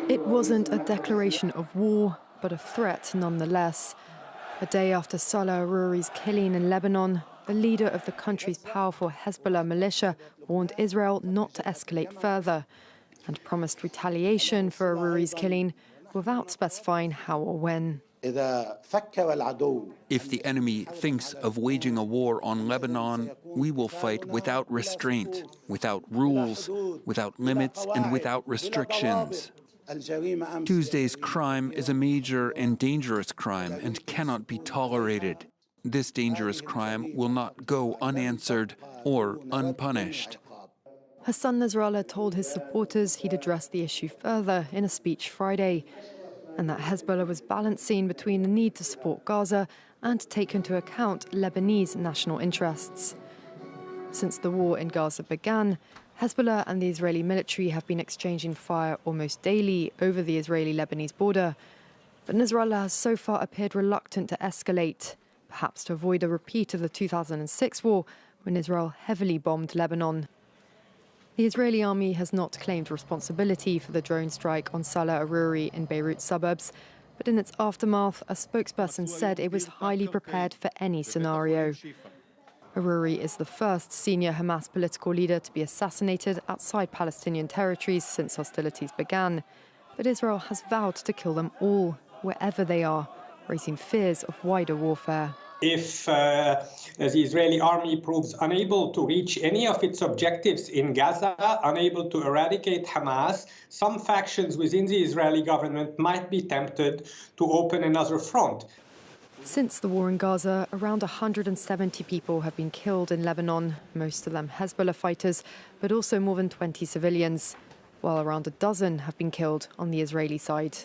It wasn't a declaration of war, but a threat nonetheless. A day after Salah Aruri's killing in Lebanon, the leader of the country's powerful Hisboulla militia warned Israel not to escalate further and promised retaliation for Aruri's killing without specifying how or when. If the enemy thinks of waging a war on Lebanon, we will fight without restraint, without rules, without limits, and without restrictions. Tuesday's crime is a major and dangerous crime and cannot be tolerated. This dangerous crime will not go unanswered or unpunished. Hassan Nasrallah told his supporters he'd address the issue further in a speech Friday, and that Hezbollah was balancing between the need to support Gaza and take into account Lebanese national interests. Since the war in Gaza began, Hezbollah and the Israeli military have been exchanging fire almost daily over the Israeli-Lebanese border. But Nasrallah has so far appeared reluctant to escalate, perhaps to avoid a repeat of the 2006 war when Israel heavily bombed Lebanon. The Israeli army has not claimed responsibility for the drone strike on Salah Aruri in Beirut suburbs, but in its aftermath, a spokesperson said it was highly prepared for any scenario. Aruri is the first senior Hamas political leader to be assassinated outside Palestinian territories since hostilities began. But Israel has vowed to kill them all, wherever they are, raising fears of wider warfare. If the Israeli army proves unable to reach any of its objectives in Gaza, unable to eradicate Hamas, some factions within the Israeli government might be tempted to open another front. Since the war in Gaza, around 170 people have been killed in Lebanon, most of them Hezbollah fighters, but also more than 20 civilians, while around a dozen have been killed on the Israeli side.